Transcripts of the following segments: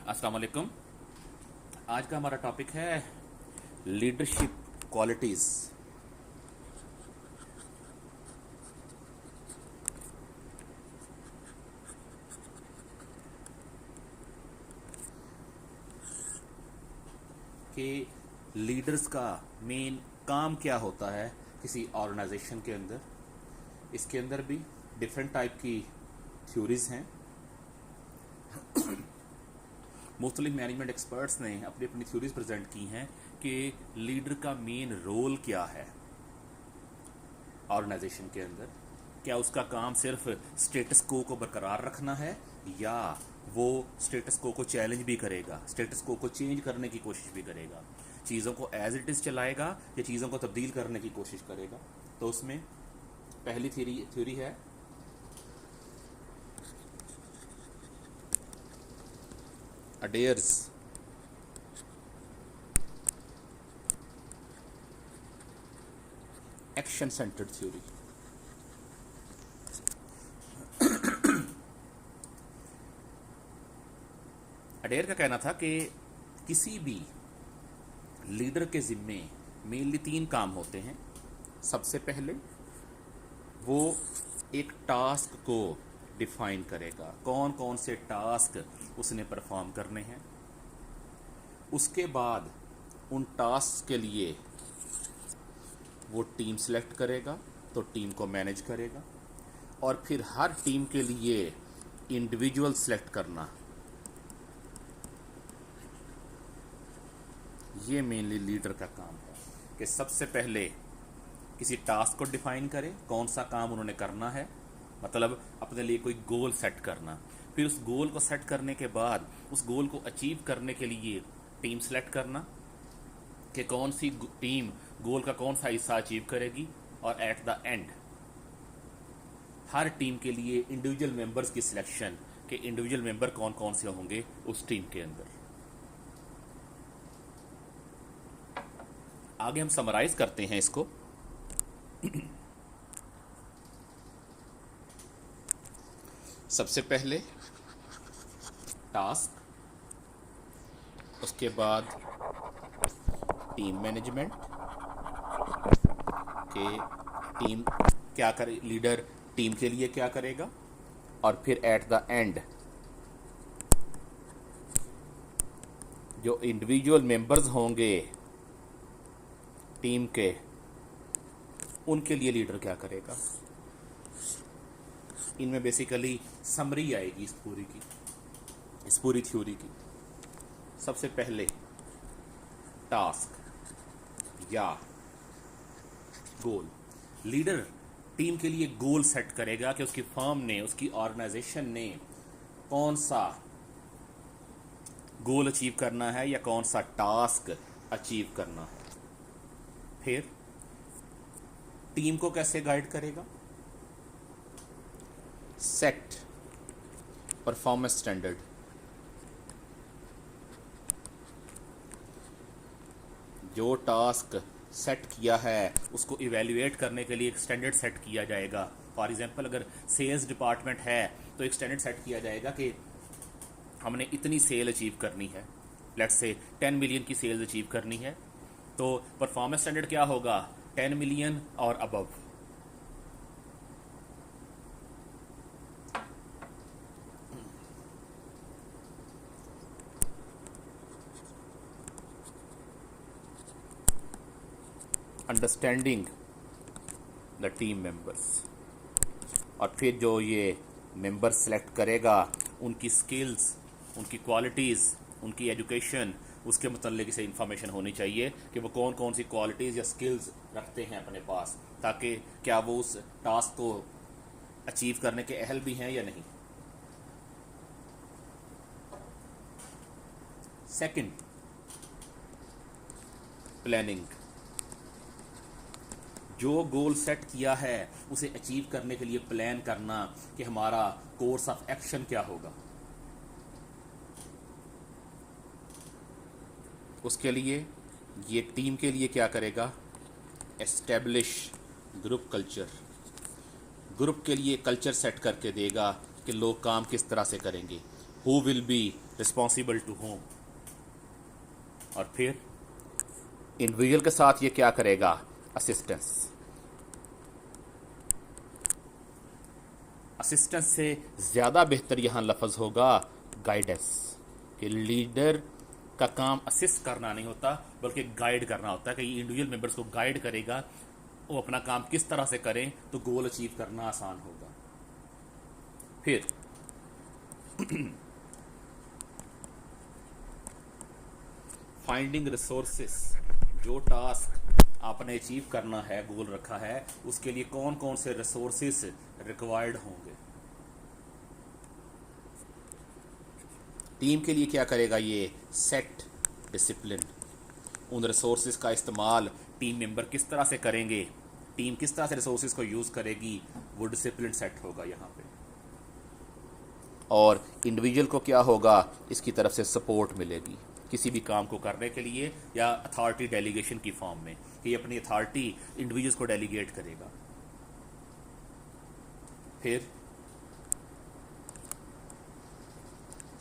अस्सलाम वालेकुम। आज का हमारा टॉपिक है लीडरशिप क्वालिटीज़। कि लीडर्स का मेन काम क्या होता है किसी ऑर्गेनाइजेशन के अंदर। इसके अंदर भी डिफरेंट टाइप की थ्योरीज हैं। मुख्तलिफ मैनेजमेंट एक्सपर्ट्स ने अपनी अपनी थ्योरीज प्रेजेंट की हैं कि लीडर का मेन रोल क्या है ऑर्गेनाइजेशन के अंदर। क्या उसका काम सिर्फ स्टेटस को बरकरार रखना है या वो स्टेटस को चैलेंज भी करेगा, स्टेटस को चेंज करने की कोशिश भी करेगा, चीज़ों को एज इट इज़ चलाएगा या चीज़ों को तब्दील करने की कोशिश करेगा। तो उसमें पहली थ्योरी है अडेयर्स एक्शन सेंटर्ड थ्योरी। अडेयर का कहना था कि किसी भी लीडर के जिम्मे मेनली 3 काम होते हैं। सबसे पहले वो एक टास्क को डिफाइन करेगा, कौन कौन से टास्क उसने परफॉर्म करने हैं। उसके बाद उन टास्क के लिए वो टीम सेलेक्ट करेगा, तो टीम को मैनेज करेगा। और फिर हर टीम के लिए इंडिविजुअल सेलेक्ट करना, ये मेनली लीडर का काम है कि सबसे पहले किसी टास्क को डिफाइन करें, कौन सा काम उन्होंने करना है, मतलब अपने लिए कोई गोल सेट करना। फिर उस गोल को सेट करने के बाद उस गोल को अचीव करने के लिए टीम सेलेक्ट करना कि कौन सी टीम गोल का कौन सा हिस्सा अचीव करेगी। और at the and her team के लिए इंडिविजुअल मेंबर्स की सिलेक्शन कि इंडिविजुअल मेंबर कौन कौन से होंगे उस टीम के अंदर। आगे हम समराइज करते हैं इसको। सबसे पहले टास्क, उसके बाद टीम मैनेजमेंट के टीम क्या करे, लीडर टीम के लिए क्या करेगा। और फिर एट द एंड जो इंडिविजुअल मेंबर्स होंगे टीम के, उनके लिए लीडर क्या करेगा। इनमें बेसिकली समरी आएगी इस पूरी थ्योरी की। सबसे पहले टास्क या गोल। लीडर टीम के लिए गोल सेट करेगा कि उसकी फर्म ने, उसकी ऑर्गेनाइजेशन ने कौन सा गोल अचीव करना है या कौन सा टास्क अचीव करना है। फिर टीम को कैसे गाइड करेगा, सेट परफॉर्मेंस स्टैंडर्ड, जो टास्क सेट किया है उसको इवेल्युएट करने के लिए एक स्टैंडर्ड सेट किया जाएगा। फॉर एग्जांपल अगर सेल्स डिपार्टमेंट है तो एक स्टैंडर्ड सेट किया जाएगा कि हमने इतनी सेल अचीव करनी है, लेट्स से 10 मिलियन की सेल्स अचीव करनी है। तो परफॉर्मेंस स्टैंडर्ड क्या होगा, 10 मिलियन और above. Understanding the team members, और फिर जो ये मेंबर सेलेक्ट करेगा उनकी स्किल्स, उनकी क्वालिटीज़, उनकी एजुकेशन, उसके मतलब से इंफॉर्मेशन होनी चाहिए कि वो कौन कौन सी क्वालिटीज़ या स्किल्स रखते हैं अपने पास, ताकि क्या वो उस टास्क को अचीव करने के अहल भी हैं या नहीं। Second, planning. जो गोल सेट किया है उसे अचीव करने के लिए प्लान करना कि हमारा कोर्स ऑफ एक्शन क्या होगा। उसके लिए ये टीम के लिए क्या करेगा, एस्टेब्लिश ग्रुप कल्चर। ग्रुप के लिए कल्चर सेट करके देगा कि लोग काम किस तरह से करेंगे। Who will be responsible to whom. और फिर इंडिविजुअल के साथ ये क्या करेगा, असिस्टेंस। असिस्टेंस से ज़्यादा बेहतर यहाँ लफ्ज़ होगा गाइडेंस, कि लीडर का काम असिस्ट करना नहीं होता बल्कि गाइड करना होता है, कि इंडिविजुअल मेंबर्स को गाइड करेगा वो अपना काम किस तरह से करें तो गोल अचीव करना आसान होगा। फिर फाइंडिंग रिसोर्सेस, जो टास्क आपने अचीव करना है, गोल रखा है, उसके लिए कौन कौन से रिसोर्सेस रिक्वायर्ड होंगे। टीम के लिए क्या करेगा ये, सेट डिसिप्लिन। उन रिसोर्सेज का इस्तेमाल टीम मेंबर किस तरह से करेंगे, टीम किस तरह से रिसोर्सेज को यूज़ करेगी, वो डिसिप्लिन सेट होगा यहाँ पे। और इंडिविजुअल को क्या होगा, इसकी तरफ से सपोर्ट मिलेगी किसी भी काम को करने के लिए, या अथॉरिटी डेलीगेशन की फॉर्म में, कि अपनी अथॉरिटी इंडिविजुअल्स को डेलीगेट करेगा। फिर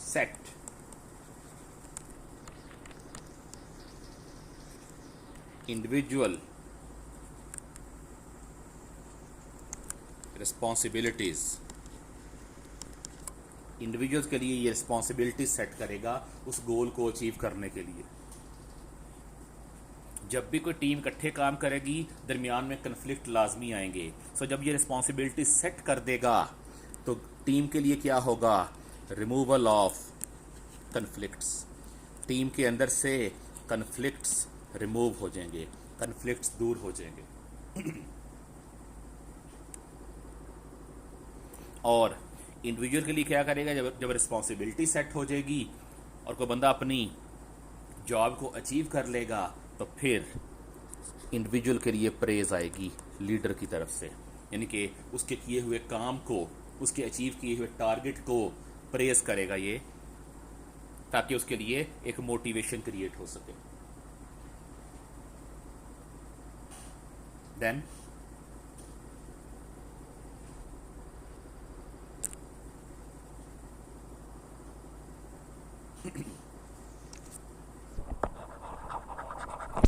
सेट इंडिविजुअल रिस्पॉन्सिबिलिटीज, इंडिविजुअल्स के लिए ये रिस्पॉन्सिबिलिटी सेट करेगा उस गोल को अचीव करने के लिए। जब भी कोई टीम इकट्ठे काम करेगी दरमियान में कन्फ्लिक्ट लाजमी आएंगे, सो जब ये रिस्पॉन्सिबिलिटी सेट कर देगा तो टीम के लिए क्या होगा, रिमूवल ऑफ कन्फ्लिक्ट्स। टीम के अंदर से कन्फ्लिक्ट्स रिमूव हो जाएंगे, कन्फ्लिक्ट्स दूर हो जाएंगे। और इंडिविजुअल के लिए क्या करेगा, जब रिस्पॉन्सिबिलिटी सेट हो जाएगी और कोई बंदा अपनी जॉब को अचीव कर लेगा तो फिर इंडिविजुअल के लिए प्रेज आएगी लीडर की तरफ से, यानी कि उसके किए हुए काम को, उसके अचीव किए हुए टारगेट को प्रेज करेगा ये, ताकि उसके लिए एक मोटिवेशन क्रिएट हो सके। Then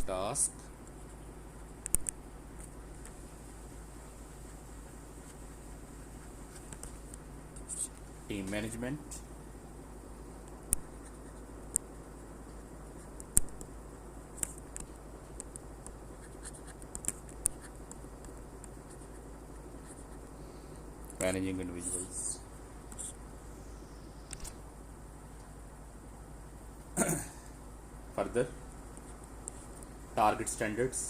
task team management, managing individuals. Further target standards,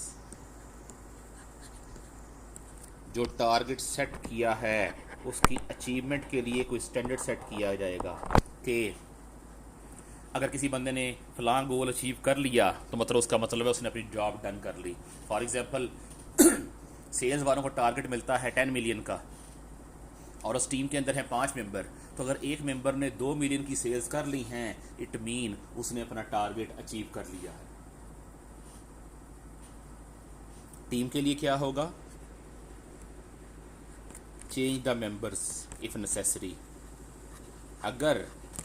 जो टारगेट सेट किया है उसकी अचीवमेंट के लिए कोई स्टैंडर्ड सेट किया जाएगा, कि अगर किसी बंदे ने फलां गोल अचीव कर लिया तो मतलब उसका मतलब है उसने अपनी जॉब डन कर ली। फॉर एग्जांपल सेल्स वालों को टारगेट मिलता है 10 मिलियन का और उस टीम के अंदर है 5 मेंबर, तो अगर एक मेंबर ने 2 मिलियन की सेल्स कर ली हैं, इट मीन उसने अपना टारगेट अचीव कर लिया है। टीम के लिए क्या होगा, change the members if necessary. अगर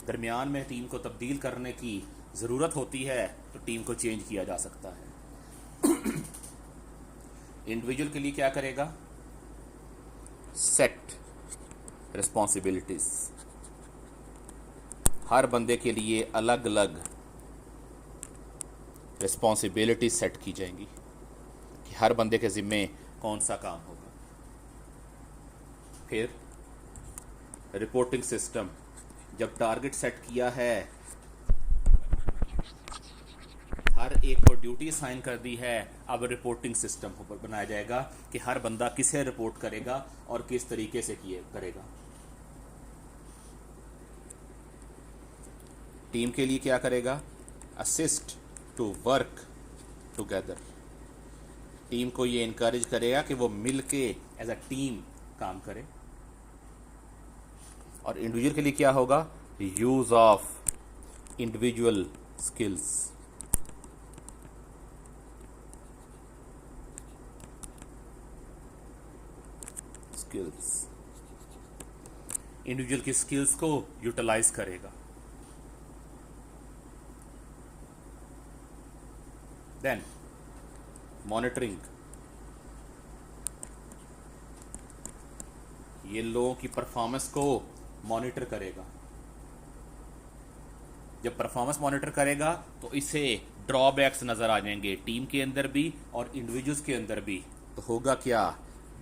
दरमियान में टीम को तब्दील करने की ज़रूरत होती है तो टीम को चेंज किया जा सकता है। इंडिविजुअल के लिए क्या करेगा, सेट रिस्पॉन्सिबिलिटीज, हर बंदे के लिए अलग अलग रिस्पॉन्सिबिलिटी सेट की जाएंगी कि हर बंदे के ज़िम्मे कौन सा काम होगा। फिर रिपोर्टिंग सिस्टम, जब टारगेट सेट किया है, हर एक को ड्यूटी असाइन कर दी है, अब रिपोर्टिंग सिस्टम बनाया जाएगा कि हर बंदा किसे रिपोर्ट करेगा और किस तरीके से करेगा। टीम के लिए क्या करेगा, assist to work together. Team को ये इनकरेज करेगा कि वो मिल के एज अ टीम काम करे। और इंडिविजुअल के लिए क्या होगा, use of individual skills, individual की स्किल्स को यूटिलाइज करेगा। देन मॉनिटरिंग, ये लोगों की परफॉर्मेंस को मॉनिटर करेगा। जब परफॉर्मेंस मॉनिटर करेगा तो इसे ड्रॉबैक्स नज़र आ जाएंगे टीम के अंदर भी और इंडिविजुअल्स के अंदर भी। तो होगा क्या,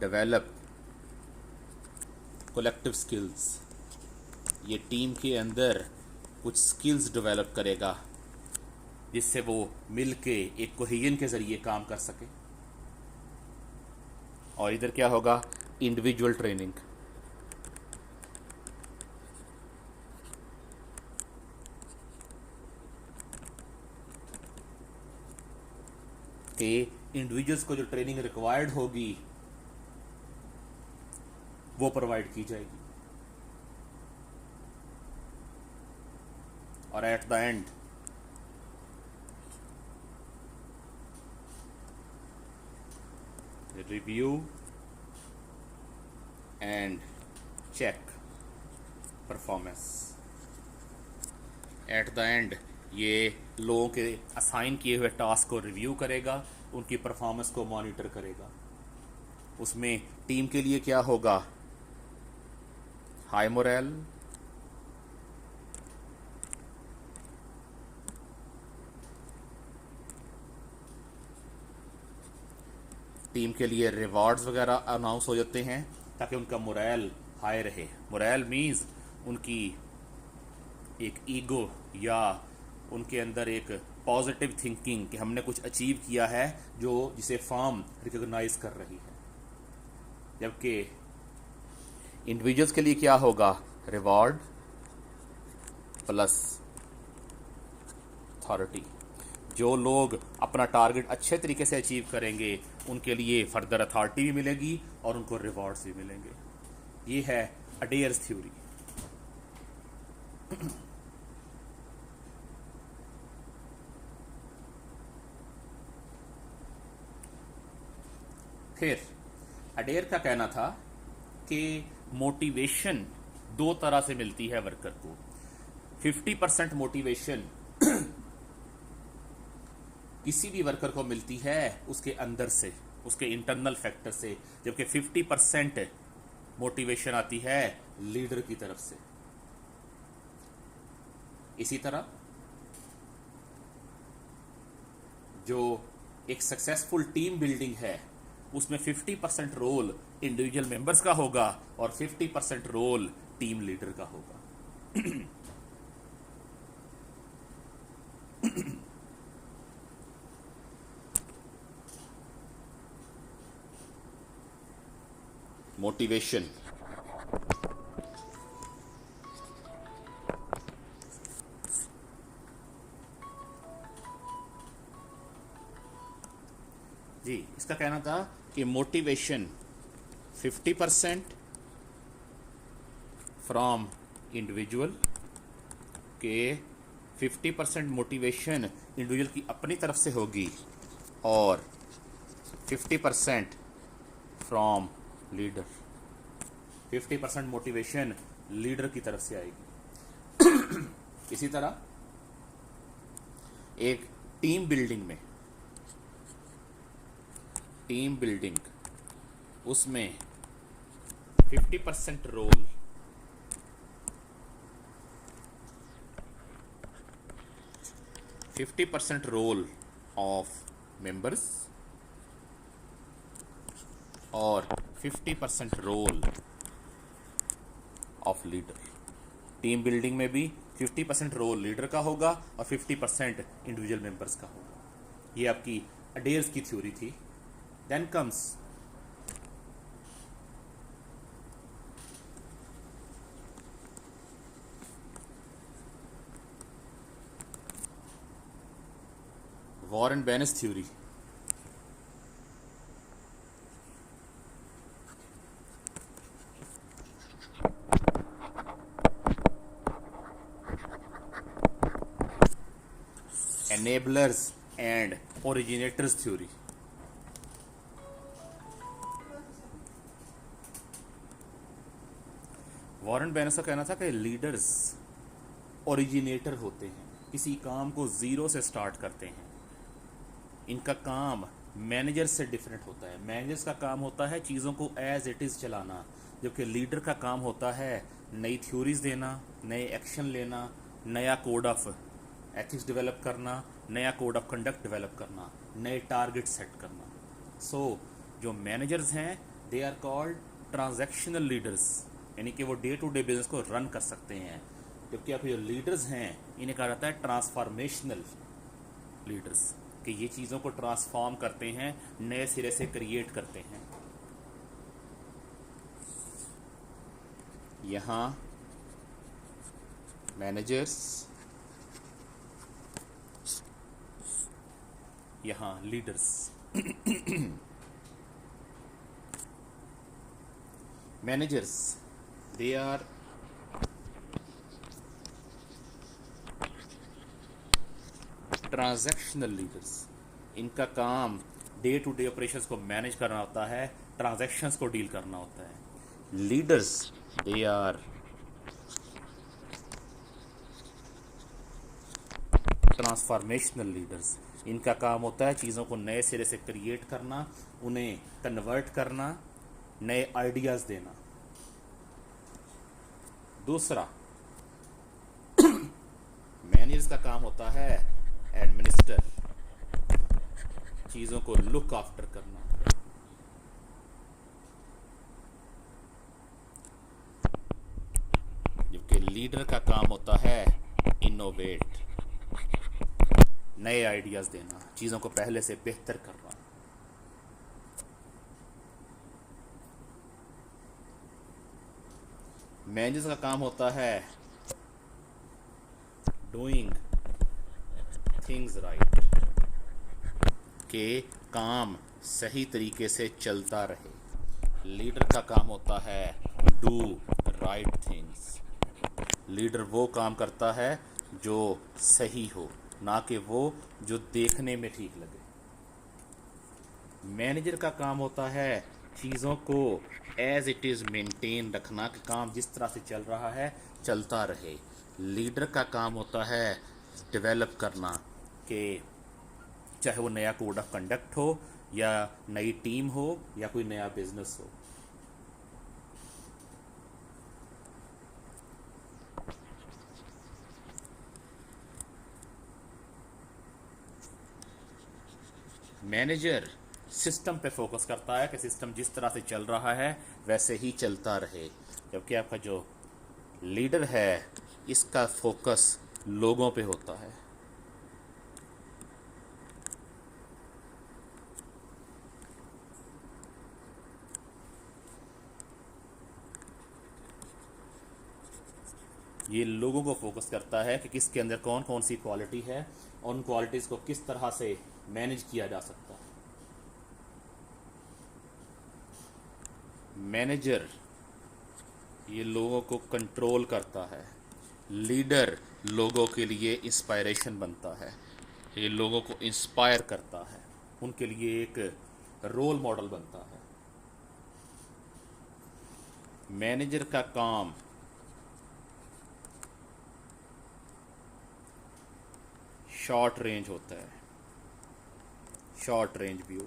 डेवलप कलेक्टिव स्किल्स, ये टीम के अंदर कुछ स्किल्स डेवलप करेगा जिससे वो मिल के एक कोहेजन के ज़रिए काम कर सके। और इधर क्या होगा, इंडिविजुअल ट्रेनिंग, कि इंडिविजुअल्स को जो ट्रेनिंग रिक्वायर्ड होगी वो प्रोवाइड की जाएगी। और at the end review and check performance. At the end ये लोगों के असाइन किए हुए टास्क को रिव्यू करेगा, उनकी परफॉर्मेंस को मॉनिटर करेगा। उसमें टीम के लिए क्या होगा, हाई मोरल, टीम के लिए रिवॉर्ड्स वगैरह अनाउंस हो जाते हैं ताकि उनका मोरल हाई रहे। मोरल मीन्स उनकी एक ईगो या उनके अंदर एक पॉजिटिव थिंकिंग कि हमने कुछ अचीव किया है जो जिसे फर्म रिकॉग्नाइज कर रही है। जबकि इंडिविजुअल्स के लिए क्या होगा, रिवॉर्ड प्लस अथॉरिटी। जो लोग अपना टारगेट अच्छे तरीके से अचीव करेंगे उनके लिए फर्दर अथॉरिटी भी मिलेगी और उनको रिवॉर्ड्स भी मिलेंगे। ये है अडेयर्स थ्योरी। फिर अडेयर का कहना था कि मोटिवेशन दो तरह से मिलती है वर्कर को। 50% मोटिवेशन किसी भी वर्कर को मिलती है उसके अंदर से, उसके इंटरनल फैक्टर से, जबकि 50% मोटिवेशन आती है लीडर की तरफ से। इसी तरह जो एक सक्सेसफुल टीम बिल्डिंग है उसमें 50% रोल इंडिविजुअल मेंबर्स का होगा और 50% रोल टीम लीडर का होगा। मोटिवेशन, जी इसका कहना था कि मोटिवेशन 50% फ्रॉम इंडिविजुअल, के 50% मोटिवेशन इंडिविजुअल की अपनी तरफ से होगी और 50% फ्रॉम लीडर। 50% मोटिवेशन लीडर की तरफ से आएगी। इसी तरह एक टीम बिल्डिंग उसमें 50% रोल ऑफ मेंबर्स और 50% role of leader. Team building में भी 50% रोल लीडर का होगा और 50% इंडिविजुअल मेंबर्स का होगा। ये आपकी अडेयर्स की थ्योरी थी। Then comes Warren Bennis theory. enablers and originators theory। Warren Bennis का कहना था कि लीडर्स ओरिजिनेटर होते हैं, किसी काम को जीरो से स्टार्ट करते हैं। इनका काम मैनेजर से डिफरेंट होता है। मैनेजर्स का काम होता है चीज़ों को एज इट इज़ चलाना, जबकि लीडर का काम होता है नई थ्योरीज देना, नए एक्शन लेना, नया कोड ऑफ एथिक्स डेवलप करना, नया कोड ऑफ कंडक्ट डेवलप करना, नए टारगेट सेट करना। सो जो मैनेजर्स हैं they are called transactional leaders, यानी कि वो डे टू डे बिजनेस को रन कर सकते हैं। जबकि आपके जो लीडर्स हैं इन्हें कहा जाता है ट्रांसफॉर्मेशनल लीडर्स, कि ये चीज़ों को ट्रांसफॉर्म करते हैं, नए सिरे से क्रिएट करते हैं। यहाँ मैनेजर्स, यहाँ leaders. Managers they are transactional leaders, इनका काम डे टू डे ऑपरेशंस को मैनेज करना होता है, ट्रांजैक्शंस को डील करना होता है। Leaders they are transformational leaders, इनका काम होता है चीज़ों को नए सिरे से क्रिएट करना, उन्हें कन्वर्ट करना, नए आइडियाज़ देना। दूसरा, मैनेजर्स का काम होता है एडमिनिस्टर, चीज़ों को लुक आफ्टर करना। जबकि लीडर का काम होता है इनोवेट, नए आइडियाज़ देना, चीज़ों को पहले से बेहतर करना। मैनेजर्स का काम होता है डूइंग थिंग्स राइट, के काम सही तरीके से चलता रहे। लीडर का काम होता है डू राइट थिंग्स, लीडर वो काम करता है जो सही हो, ना कि वो जो देखने में ठीक लगे। मैनेजर का काम होता है चीज़ों को एज इट इज़ मेंटेन रखना, कि काम जिस तरह से चल रहा है चलता रहे। लीडर का काम होता है डेवलप करना, कि चाहे वो नया कोड ऑफ कंडक्ट हो, या नई टीम हो, या कोई नया बिजनेस हो। मैनेजर सिस्टम पे फोकस करता है कि सिस्टम जिस तरह से चल रहा है वैसे ही चलता रहे, जबकि आपका जो लीडर है इसका फोकस लोगों पे होता है। ये लोगों को फोकस करता है कि किसके अंदर कौन कौन सी क्वालिटी है और उन क्वालिटीज़ को किस तरह से मैनेज किया जा सकता है। मैनेजर ये लोगों को कंट्रोल करता है, लीडर लोगों के लिए इंस्पायरेशन बनता है, ये लोगों को इंस्पायर करता है, उनके लिए एक रोल मॉडल बनता है। मैनेजर का काम शॉर्ट रेंज होता है, short range view.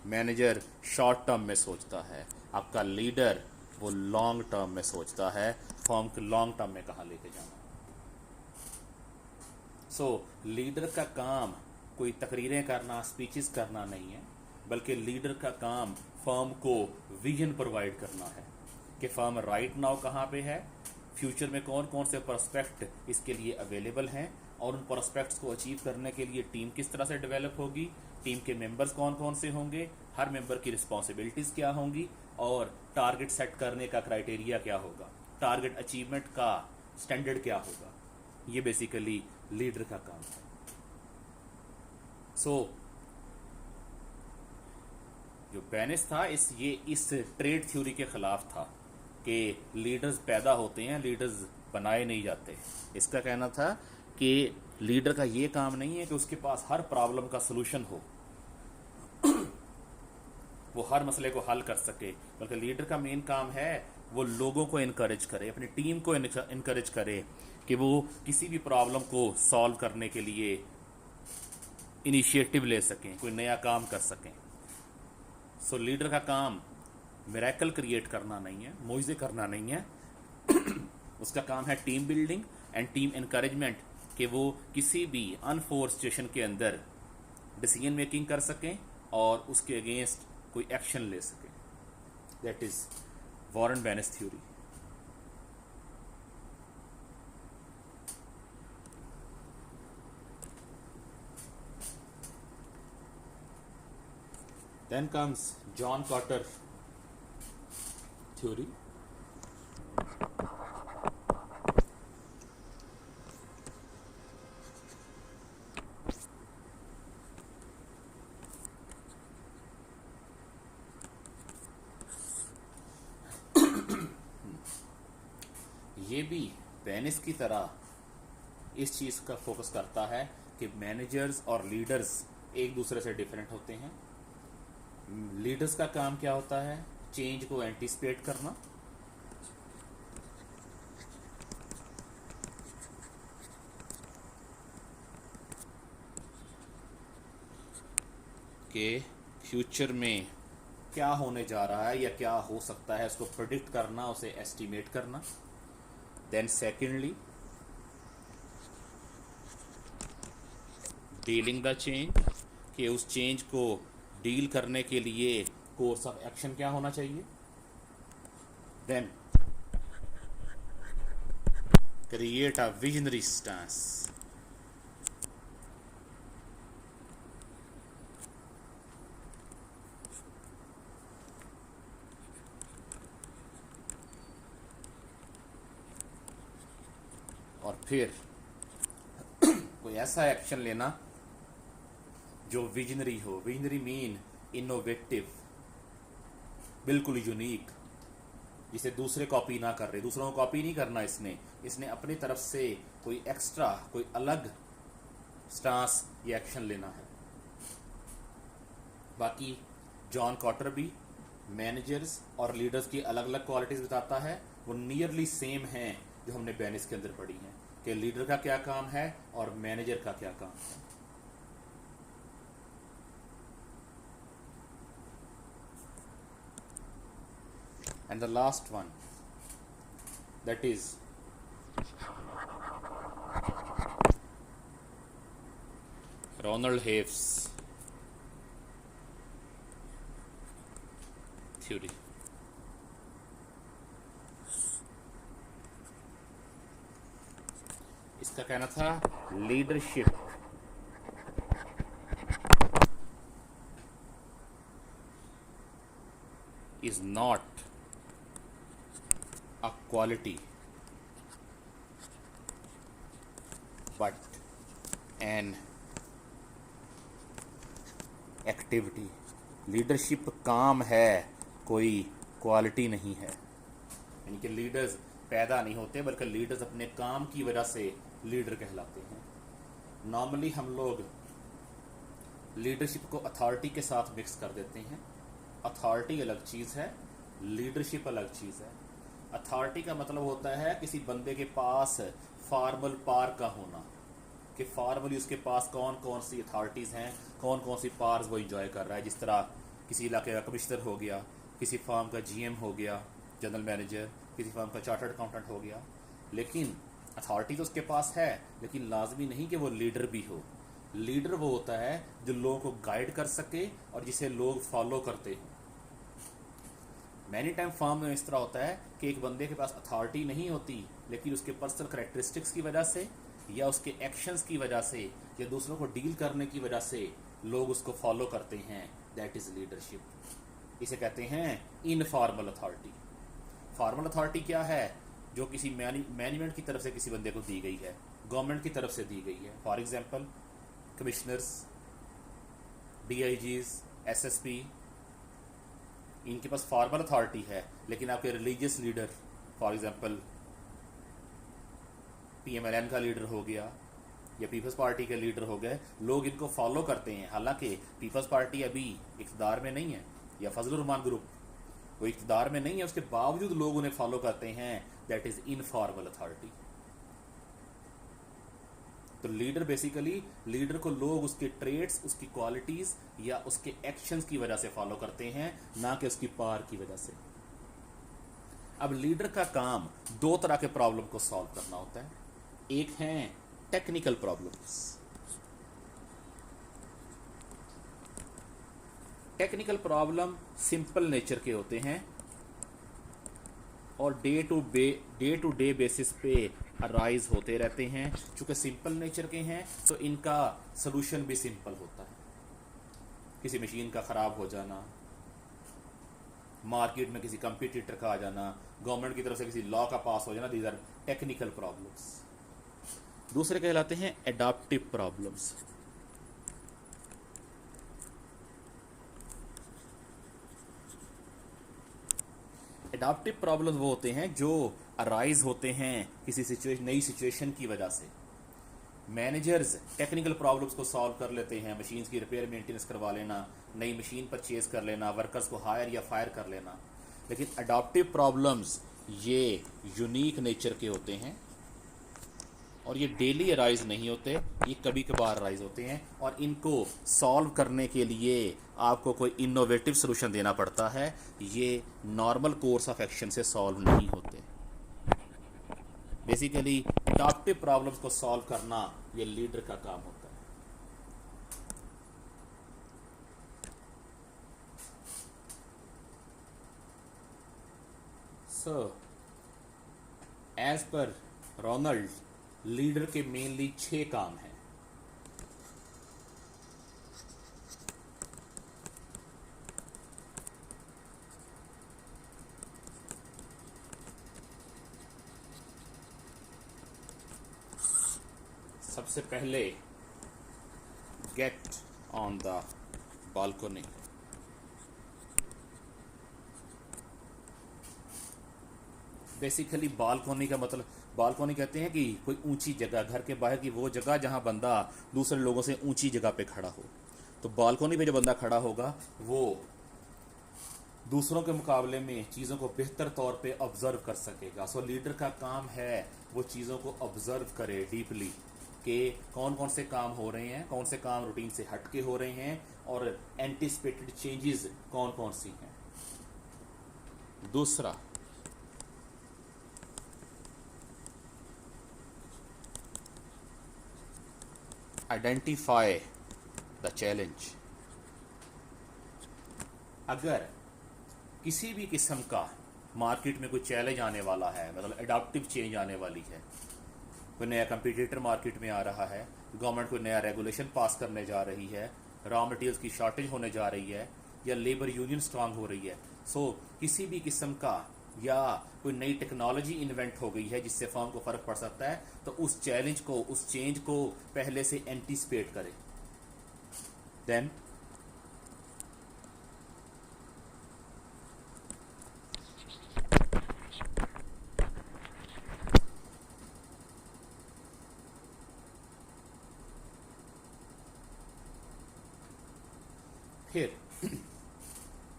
Manager short term में सोचता है, आपका लीडर वो लॉन्ग टर्म में सोचता है, फर्म को लॉन्ग टर्म में कहाँ लेके जाना। सो लीडर का काम कोई तकरीरें करना, स्पीचेस करना नहीं है, बल्कि लीडर का काम फर्म को विजन प्रोवाइड करना है कि फर्म राइट नाउ कहाँ पे है, फ्यूचर में कौन कौन से प्रोस्पेक्ट इसके लिए अवेलेबल हैं, और उन प्रोस्पेक्ट्स को अचीव करने के लिए टीम किस तरह से डेवलप होगी, टीम के मेंबर्स कौन कौन से होंगे, हर मेंबर की रिस्पॉन्सिबिलिटीज़ क्या होंगी, और टारगेट सेट करने का क्राइटेरिया क्या होगा, टारगेट अचीवमेंट का स्टैंडर्ड क्या होगा। ये बेसिकली लीडर का काम है। सो जो बेनिस था इस ट्रेड थ्योरी के खिलाफ था कि लीडर्स पैदा होते हैं, लीडर्स बनाए नहीं जाते। इसका कहना था कि लीडर का ये काम नहीं है कि उसके पास हर प्रॉब्लम का सलूशन हो, वो हर मसले को हल कर सके, बल्कि लीडर का मेन काम है वो लोगों को इनकरेज करे, अपनी टीम को इनकरेज करे कि वो किसी भी प्रॉब्लम को सॉल्व करने के लिए इनिशिएटिव ले सकें, कोई नया काम कर सकें। सो लीडर का काम मिरेकल क्रिएट करना नहीं है, मोइज़े करना नहीं है। उसका काम है team building and team encouragement, कि वो किसी भी अनफोर्स सिचुएशन के अंदर डिसीजन मेकिंग कर सकें और उसके अगेंस्ट कोई एक्शन ले सकें। That is Warren Bennis theory. Then comes John Carter theory. ये भी बेनिस की तरह इस चीज़ का फोकस करता है कि मैनेजर्स और लीडर्स एक दूसरे से डिफरेंट होते हैं। लीडर्स का काम क्या होता है? चेंज को एंटिसिपेट करना, कि फ्यूचर में क्या होने जा रहा है या क्या हो सकता है उसको प्रेडिक्ट करना, उसे एस्टिमेट करना। Then secondly dealing the change, कि उस चेंज को डील करने के लिए कोर्स ऑफ एक्शन क्या होना चाहिए। Then create a visionary stance, और फिर कोई ऐसा एक्शन लेना जो विजनरी हो। विजनरी मीन इनोवेटिव, बिल्कुल यूनिक, जिसे दूसरे कॉपी ना कर रहे। दूसरों को कॉपी नहीं करना इसने अपनी तरफ से कोई एक्स्ट्रा, कोई अलग स्टांस या एक्शन लेना है। बाकी जॉन कॉटर भी मैनेजर्स और लीडर्स की अलग अलग क्वालिटीज बताता है, वो नियरली सेम हैं जो हमने बेनिस के अंदर पढ़ी हैं, कि लीडर का क्या काम है और मैनेजर का क्या काम है। And the last one, that is Ronald Have's theory. इसका कहना था leadership is not a quality but an activity. Leadership काम है, कोई क्वालिटी नहीं है। यानी कि लीडर्स पैदा नहीं होते, बल्कि लीडर्स अपने काम की वजह से लीडर कहलाते हैं। नॉर्मली हम लोग लीडरशिप को अथॉरिटी के साथ मिक्स कर देते हैं। अथॉरिटी अलग चीज़ है, लीडरशिप अलग चीज़ है। अथॉरिटी का मतलब होता है किसी बंदे के पास फॉर्मल पावर का होना, कि फॉर्मली उसके पास कौन कौन सी अथॉरिटीज़ हैं, कौन कौन सी पावर्स वो इंजॉय कर रहा है। जिस तरह किसी इलाके का कमिश्नर हो गया, किसी फर्म का जीएम हो गया, जनरल मैनेजर, किसी फर्म का चार्टर्ड अकाउंटेंट हो गया। लेकिन अथॉरिटी तो उसके पास है, लेकिन लाजमी नहीं कि वो लीडर भी हो। लीडर वो होता है जो लोगों को गाइड कर सके और जिसे लोग फॉलो करते हैं। मैनी टाइम फर्म में इस तरह होता है कि एक बंदे के पास अथॉरिटी नहीं होती, लेकिन उसके पर्सनल कैरेक्टरिस्टिक्स की वजह से या उसके एक्शंस की वजह से या दूसरों को डील करने की वजह से लोग उसको फॉलो करते हैं। That is leadership. इसे कहते हैं इनफॉर्मल अथॉरिटी। फॉर्मल अथॉरिटी क्या है? जो किसी मैनेजमेंट की तरफ से किसी बंदे को दी गई है, गवर्नमेंट की तरफ से दी गई है। फॉर एग्जांपल कमिश्नर्स, डीआईजीज, एसएसपी, इनके पास फॉर्मल अथॉरिटी है। लेकिन आपके religious leader, for example PMLN का लीडर हो गया या पीपल्स पार्टी के लीडर हो गए, लोग इनको फॉलो करते हैं। हालांकि पीपल्स पार्टी अभी इक़्तिदार में नहीं है, या फजलुर रहमान ग्रुप वो इक़्तिदार में नहीं है, उसके बावजूद लोग उन्हें फॉलो करते हैं। That is informal authority. तो लीडर बेसिकली, लीडर को लोग उसके ट्रेड्स, उसकी क्वालिटीज या उसके एक्शंस की वजह से फॉलो करते हैं, ना कि उसकी पावर की वजह से। अब लीडर का काम दो तरह के प्रॉब्लम को सॉल्व करना होता है। एक है technical problems. Technical problem simple nature के होते हैं और डे टू डे बेसिस पे अराइज होते रहते हैं। चूंकि सिंपल नेचर के हैं तो इनका सोल्यूशन भी सिंपल होता है। किसी मशीन का ख़राब हो जाना, मार्केट में किसी कंपटीटर का आ जाना, गवर्नमेंट की तरफ से किसी लॉ का पास हो जाना, दीज आर टेक्निकल प्रॉब्लम्स। दूसरे कहलाते हैं एडाप्टिव प्रॉब्लम्स। एडाप्टिव प्रॉब्लम्स वो होते हैं जो अराइज होते हैं किसी नई सिचुएशन की वजह से। मैनेजर्स टेक्निकल प्रॉब्लम्स को सॉल्व कर लेते हैं, मशीन्स की रिपेयर मेंटेनेंस करवा लेना, नई मशीन परचेज कर लेना, वर्कर्स को हायर या फायर कर लेना। लेकिन अडॉप्टिव प्रॉब्लम्स ये यूनिक नेचर के होते हैं और ये डेली अराइज नहीं होते, ये कभी कभार अराइज होते हैं और इनको सॉल्व करने के लिए आपको कोई इनोवेटिव सोल्यूशन देना पड़ता है। ये नॉर्मल कोर्स ऑफ एक्शन से सॉल्व नहीं होते। बेसिकली अडॉप्टिव प्रॉब्लम्स को सॉल्व करना ये लीडर का काम होता है। So as per Ronald, leader के मेनली 6 काम हैं। सबसे पहले get on the balcony. Basically balcony का मतलब, बालकोनी कहते हैं कि कोई ऊंची जगह, घर के बाहर की वो जगह जहां बंदा दूसरे लोगों से ऊंची जगह पे खड़ा हो। तो बालकोनी पे जो बंदा खड़ा होगा वो दूसरों के मुकाबले में चीज़ों को बेहतर तौर पे ऑब्जर्व कर सकेगा। सो लीडर का काम है वो चीज़ों को ऑब्जर्व करे डीपली कि कौन कौन से काम हो रहे हैं, कौन से काम रूटीन से हट के हो रहे हैं और एंटिसिपेटेड चेंजेस कौन कौन सी हैं। दूसरा, आइडेंटिफाई द चैलेंज। अगर किसी भी किस्म का मार्केट में कोई चैलेंज आने वाला है, मतलब एडाप्टिव चेंज आने वाली है, कोई नया कंपटीटर मार्केट में आ रहा है, गवर्नमेंट कोई नया रेगुलेशन पास करने जा रही है, रॉ मटेरियल्स की शॉर्टेज होने जा रही है या लेबर यूनियन स्ट्रांग हो रही है, सो किसी भी किस्म का या कोई नई टेक्नोलॉजी इन्वेंट हो गई है जिससे फर्म को फ़र्क पड़ सकता है, तो उस चैलेंज को, उस चेंज को पहले से एंटिसिपेट करें। देन फिर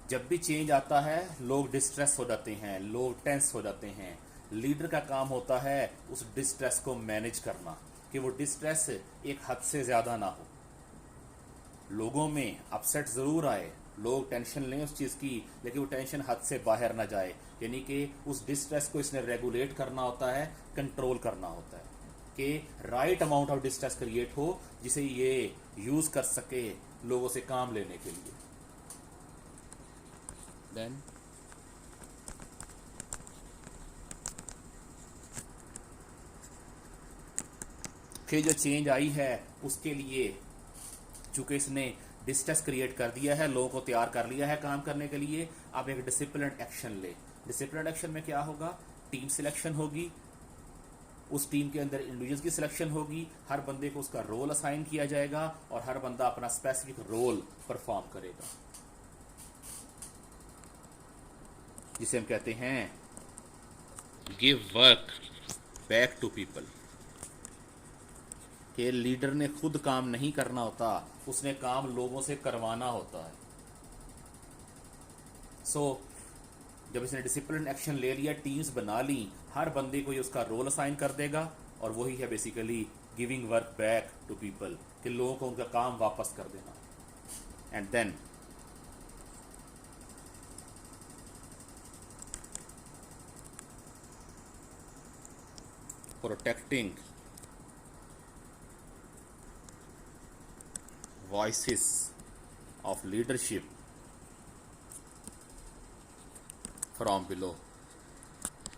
जब भी चेंज आता है लोग डिस्ट्रेस हो जाते हैं, लोग टेंस हो जाते हैं। लीडर का काम होता है उस डिस्ट्रेस को मैनेज करना कि वो डिस्ट्रेस एक हद से ज़्यादा ना हो। लोगों में अपसेट ज़रूर आए, लोग टेंशन लें उस चीज़ की, लेकिन वो टेंशन हद से बाहर ना जाए। यानी कि उस डिस्ट्रेस को इसने रेगुलेट करना होता है, कंट्रोल करना होता है कि right amount of distress create हो जिसे ये यूज़ कर सके लोगों से काम लेने के लिए। देन फिर जो चेंज आई है उसके लिए, चूंकि इसने डिस्ट्रेस क्रिएट कर दिया है, लोगों को तैयार कर लिया है काम करने के लिए, अब एक डिसिप्लिन्ड एक्शन ले। डिसिप्लिन्ड एक्शन में क्या होगा? टीम सिलेक्शन होगी, उस टीम के अंदर इंडिविजुअल्स की सिलेक्शन होगी, हर बंदे को उसका रोल असाइन किया जाएगा और हर बंदा अपना स्पेसिफिक रोल परफॉर्म करेगा, जिसे हम कहते हैं give work back to people. कि लीडर ने खुद काम नहीं करना होता, उसने काम लोगों से करवाना होता है। सो जब इसने डिसिप्लिन एक्शन ले लिया, टीम्स बना ली, हर बंदे को ये उसका रोल असाइन कर देगा और वही है basically giving work back to people, कि लोगों को उनका काम वापस कर देना, and then protecting voices of leadership from below.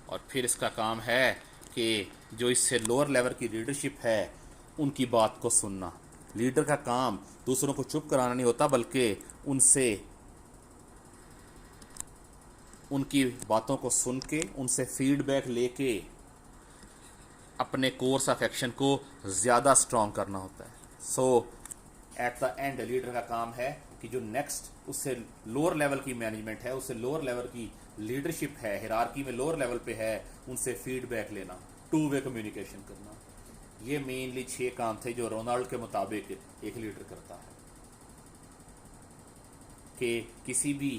और फिर इसका काम है कि जो इससे लोअर लेवल की लीडरशिप है उनकी बात को सुनना। लीडर का काम दूसरों को चुप कराना नहीं होता, बल्कि उनसे उनकी बातों को सुन के उनसे फीडबैक लेके अपने कोर्स ऑफ एक्शन को ज़्यादा स्ट्रॉन्ग करना होता है। सो एट द एंड लीडर का काम है कि जो नेक्स्ट उससे लोअर लेवल की मैनेजमेंट है, उससे लोअर लेवल की लीडरशिप है, हिरार्की में लोअर लेवल पे है, उनसे फीडबैक लेना, टू वे कम्युनिकेशन करना। ये मेनली 6 काम थे जो रोनाल्ड के मुताबिक एक लीडर करता है, कि किसी भी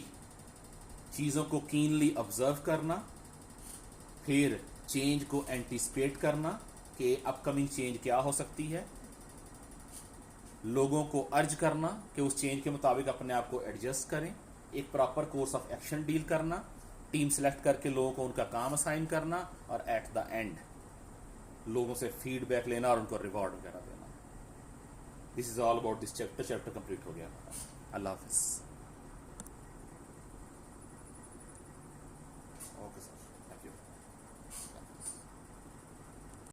चीज़ों को कीनली ऑब्जर्व करना, फिर चेंज को एंटिसिपेट करना कि अपकमिंग चेंज क्या हो सकती है, लोगों को अर्ज करना कि उस चेंज के मुताबिक अपने आप को एडजस्ट करें, एक proper course of action deal करना, टीम सेलेक्ट करके लोगों को उनका काम असाइन करना, और एट द एंड लोगों से फीडबैक लेना और उनको रिवॉर्ड वगैरह देना। This is all about this chapter. Chapter complete हो गया। अल्लाह हाफिज़।